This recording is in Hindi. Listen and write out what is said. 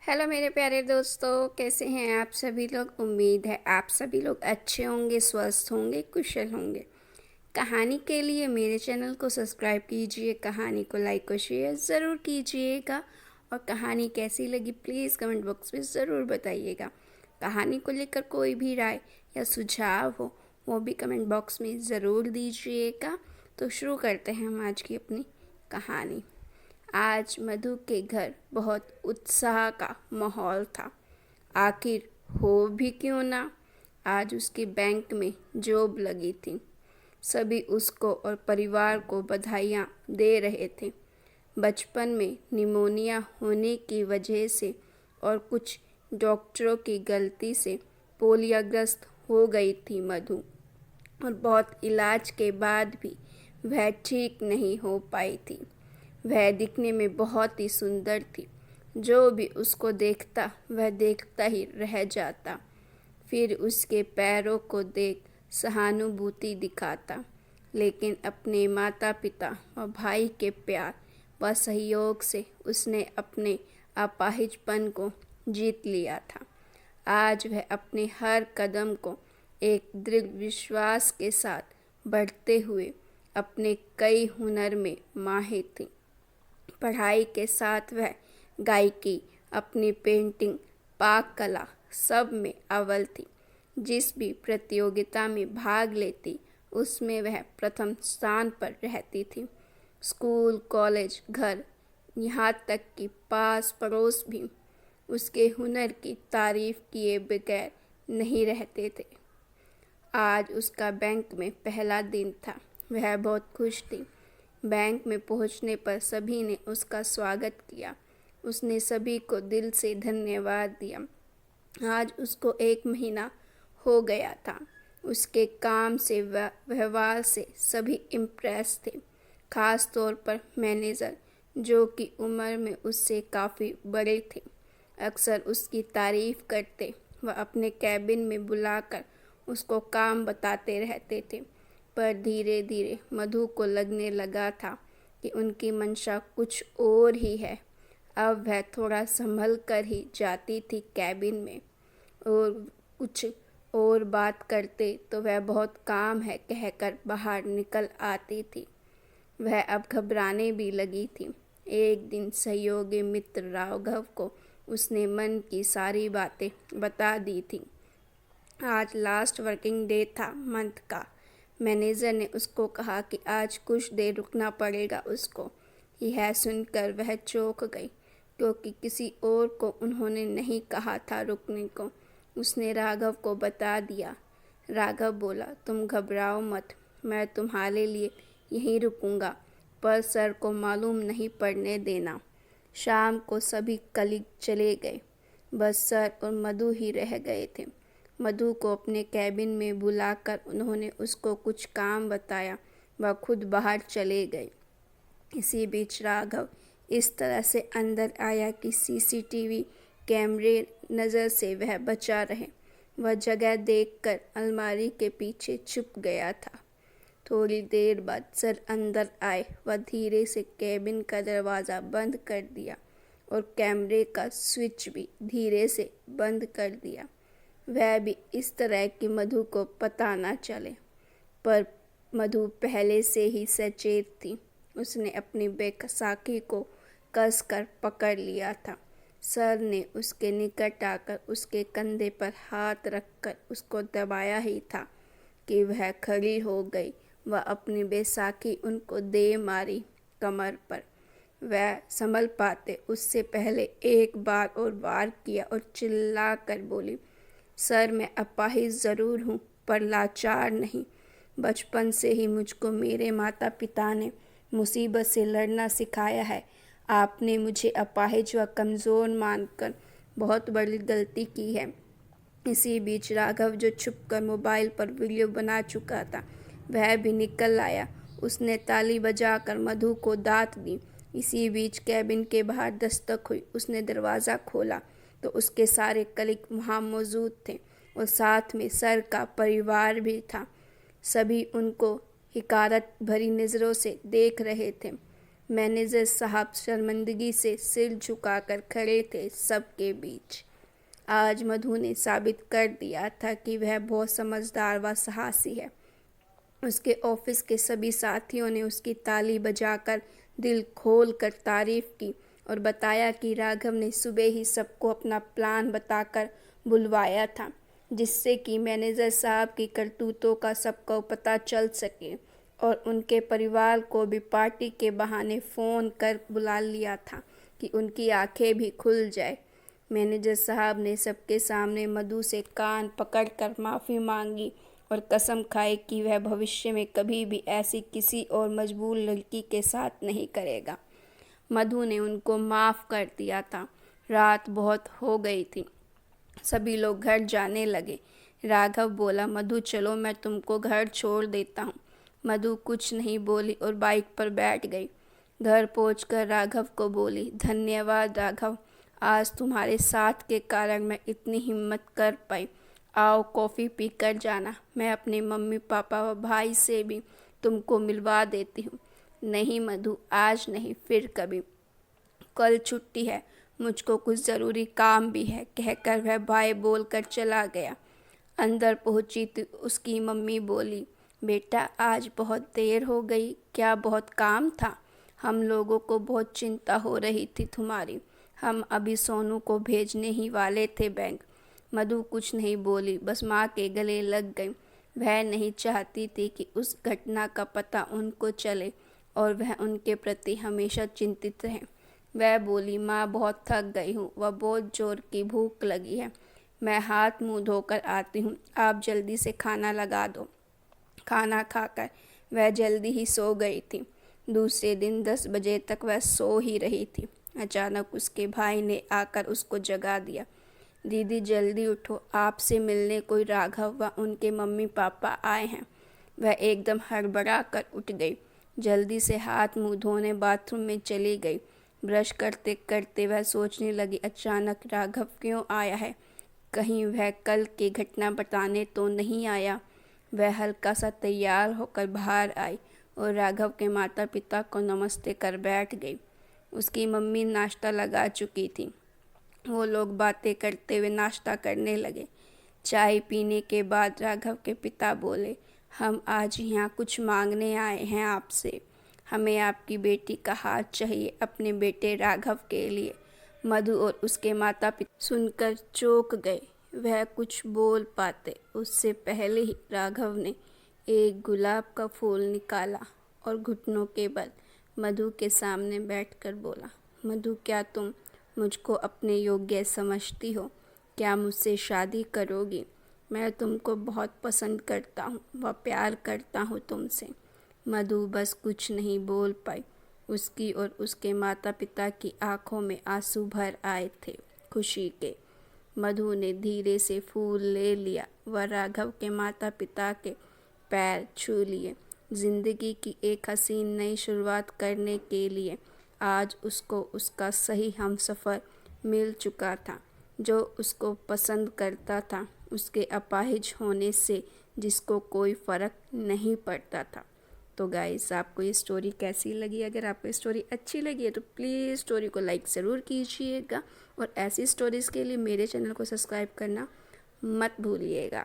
हेलो मेरे प्यारे दोस्तों, कैसे हैं आप सभी लोग। उम्मीद है आप सभी लोग अच्छे होंगे, स्वस्थ होंगे, कुशल होंगे। कहानी के लिए मेरे चैनल को सब्सक्राइब कीजिए, कहानी को लाइक और शेयर ज़रूर कीजिएगा। और कहानी कैसी लगी प्लीज़ कमेंट बॉक्स में ज़रूर बताइएगा। कहानी को लेकर कोई भी राय या सुझाव हो वो भी कमेंट बॉक्स में ज़रूर दीजिएगा। तो शुरू करते हैं हम आज की अपनी कहानी। आज मधु के घर बहुत उत्साह का माहौल था। आखिर हो भी क्यों ना, आज उसकी बैंक में जॉब लगी थी। सभी उसको और परिवार को बधाइयाँ दे रहे थे। बचपन में निमोनिया होने की वजह से और कुछ डॉक्टरों की गलती से पोलियोग्रस्त हो गई थी मधु, और बहुत इलाज के बाद भी वह ठीक नहीं हो पाई थी। वह दिखने में बहुत ही सुंदर थी। जो भी उसको देखता वह देखता ही रह जाता। फिर उसके पैरों को देख सहानुभूति दिखाता, लेकिन अपने माता पिता और भाई के प्यार व सहयोग से उसने अपने अपाहिजपन को जीत लिया था। आज वह अपने हर कदम को एक दृढ़ विश्वास के साथ बढ़ते हुए अपने कई हुनर में माहिर थी। पढ़ाई के साथ वह गायकी, अपनी पेंटिंग, पाक कला सब में अव्वल थी। जिस भी प्रतियोगिता में भाग लेती उसमें वह प्रथम स्थान पर रहती थी। स्कूल, कॉलेज, घर, यहाँ तक कि पास पड़ोस भी उसके हुनर की तारीफ किए बगैर नहीं रहते थे। आज उसका बैंक में पहला दिन था। वह बहुत खुश थी। बैंक में पहुंचने पर सभी ने उसका स्वागत किया। उसने सभी को दिल से धन्यवाद दिया। आज उसको 1 महीना हो गया था। उसके काम से व्यवहार से सभी इम्प्रेस थे, खास तौर पर मैनेजर, जो कि उम्र में उससे काफ़ी बड़े थे। अक्सर उसकी तारीफ करते व अपने कैबिन में बुलाकर उसको काम बताते रहते थे। पर धीरे धीरे मधु को लगने लगा था कि उनकी मंशा कुछ और ही है। अब वह थोड़ा संभल कर ही जाती थी कैबिन में, और कुछ और बात करते तो वह बहुत काम है कहकर बाहर निकल आती थी। वह अब घबराने भी लगी थी। एक दिन सहयोगी मित्र राघव को उसने मन की सारी बातें बता दी थी। आज लास्ट वर्किंग डे था मंथ का। मैनेजर ने उसको कहा कि आज कुछ देर रुकना पड़ेगा उसको। यह सुनकर वह चौंक गई, क्योंकि किसी और को उन्होंने नहीं कहा था रुकने को। उसने राघव को बता दिया। राघव बोला, तुम घबराओ मत, मैं तुम्हारे लिए यहीं रुकूंगा, पर सर को मालूम नहीं पड़ने देना। शाम को सभी कलीग चले गए, बस सर और मधु ही रह गए थे। मधु को अपने कैबिन में बुलाकर उन्होंने उसको कुछ काम बताया। वह खुद बाहर चले गए। इसी बीच राघव इस तरह से अंदर आया कि सीसीटीवी कैमरे नज़र से वह बचा रहे। वह जगह देखकर अलमारी के पीछे छुप गया था। थोड़ी देर बाद सर अंदर आए। वह धीरे से कैबिन का दरवाज़ा बंद कर दिया और कैमरे का स्विच भी धीरे से बंद कर दिया। वह भी इस तरह कि मधु को पता न चले। पर मधु पहले से ही सचेत थी। उसने अपनी बैसाखी को कसकर पकड़ लिया था। सर ने उसके निकट आकर उसके कंधे पर हाथ रखकर उसको दबाया ही था कि वह खड़ी हो गई। वह अपनी बैसाखी उनको दे मारी कमर पर। वह संभल पाते उससे पहले एक बार और वार किया और चिल्ला कर बोली, सर मैं अपाहिज ज़रूर हूँ पर लाचार नहीं। बचपन से ही मुझको मेरे माता पिता ने मुसीबत से लड़ना सिखाया है। आपने मुझे अपाहिज व कमज़ोर मानकर बहुत बड़ी गलती की है। इसी बीच राघव, जो छुपकर मोबाइल पर वीडियो बना चुका था, वह भी निकल आया। उसने ताली बजाकर मधु को दात दी। इसी बीच कैबिन के बाहर दस्तक हुई। उसने दरवाज़ा खोला तो उसके सारे कलीग वहाँ मौजूद थे और साथ में सर का परिवार भी था। सभी उनको हिकारत भरी नज़रों से देख रहे थे। मैनेजर साहब शर्मिंदगी से सिर झुकाकर खड़े थे सबके बीच। आज मधु ने साबित कर दिया था कि वह बहुत समझदार व साहसी है। उसके ऑफिस के सभी साथियों ने उसकी ताली बजाकर दिल खोल कर तारीफ की और बताया कि राघव ने सुबह ही सबको अपना प्लान बताकर बुलवाया था, जिससे कि मैनेजर साहब की करतूतों का सबको पता चल सके, और उनके परिवार को भी पार्टी के बहाने फ़ोन कर बुला लिया था कि उनकी आंखें भी खुल जाए। मैनेजर साहब ने सबके सामने मधु से कान पकड़कर माफ़ी मांगी और कसम खाई कि वह भविष्य में कभी भी ऐसी किसी और मजबूर लड़की के साथ नहीं करेगा। मधु ने उनको माफ़ कर दिया था। रात बहुत हो गई थी, सभी लोग घर जाने लगे। राघव बोला, मधु चलो मैं तुमको घर छोड़ देता हूँ। मधु कुछ नहीं बोली और बाइक पर बैठ गई। घर पहुंचकर राघव को बोली, धन्यवाद राघव, आज तुम्हारे साथ के कारण मैं इतनी हिम्मत कर पाई। आओ कॉफ़ी पी कर जाना, मैं अपने मम्मी पापा व भाई से भी तुमको मिलवा देती हूँ। नहीं मधु, आज नहीं, फिर कभी। कल छुट्टी है, मुझको कुछ ज़रूरी काम भी है, कहकर वह बाय बोलकर चला गया। अंदर पहुंची तो उसकी मम्मी बोली, बेटा आज बहुत देर हो गई, क्या बहुत काम था? हम लोगों को बहुत चिंता हो रही थी तुम्हारी, हम अभी सोनू को भेजने ही वाले थे बैंक। मधु कुछ नहीं बोली, बस माँ के गले लग गई। वह नहीं चाहती थी कि उस घटना का पता उनको चले और वह उनके प्रति हमेशा चिंतित रहे। वह बोली, माँ बहुत थक गई हूँ व बहुत जोर की भूख लगी है, मैं हाथ मुंह धोकर आती हूँ, आप जल्दी से खाना लगा दो। खाना खाकर वह जल्दी ही सो गई थी। दूसरे दिन 10 बजे तक वह सो ही रही थी। अचानक उसके भाई ने आकर उसको जगा दिया। दीदी जल्दी उठो, आपसे मिलने कोई राघव व उनके मम्मी पापा आए हैं। वह एकदम हड़बड़ा कर उठ गई। जल्दी से हाथ मुंह धोने बाथरूम में चली गई। ब्रश करते करते वह सोचने लगी, अचानक राघव क्यों आया है? कहीं वह कल की घटना बताने तो नहीं आया? वह हल्का सा तैयार होकर बाहर आई और राघव के माता पिता को नमस्ते कर बैठ गई। उसकी मम्मी नाश्ता लगा चुकी थी। वो लोग बातें करते हुए नाश्ता करने लगे। चाय पीने के बाद राघव के पिता बोले, हम आज यहाँ कुछ मांगने आए हैं आपसे। हमें आपकी बेटी का हाथ चाहिए अपने बेटे राघव के लिए। मधु और उसके माता पिता सुनकर चौंक गए। वह कुछ बोल पाते उससे पहले ही राघव ने एक गुलाब का फूल निकाला और घुटनों के बल मधु के सामने बैठकर बोला, मधु क्या तुम मुझको अपने योग्य समझती हो? क्या मुझसे शादी करोगी? मैं तुमको बहुत पसंद करता हूँ व प्यार करता हूँ तुमसे। मधु बस कुछ नहीं बोल पाई। उसकी और उसके माता पिता की आंखों में आंसू भर आए थे खुशी के। मधु ने धीरे से फूल ले लिया व राघव के माता पिता के पैर छू लिए। जिंदगी की एक हसीन नई शुरुआत करने के लिए आज उसको उसका सही हमसफ़र मिल चुका था, जो उसको पसंद करता था, उसके अपाहिज होने से जिसको कोई फ़र्क नहीं पड़ता था। तो गाइस, आपको ये स्टोरी कैसी लगी? अगर आपको ये स्टोरी अच्छी लगी है तो प्लीज़ स्टोरी को लाइक ज़रूर कीजिएगा और ऐसी स्टोरीज़ के लिए मेरे चैनल को सब्सक्राइब करना मत भूलिएगा।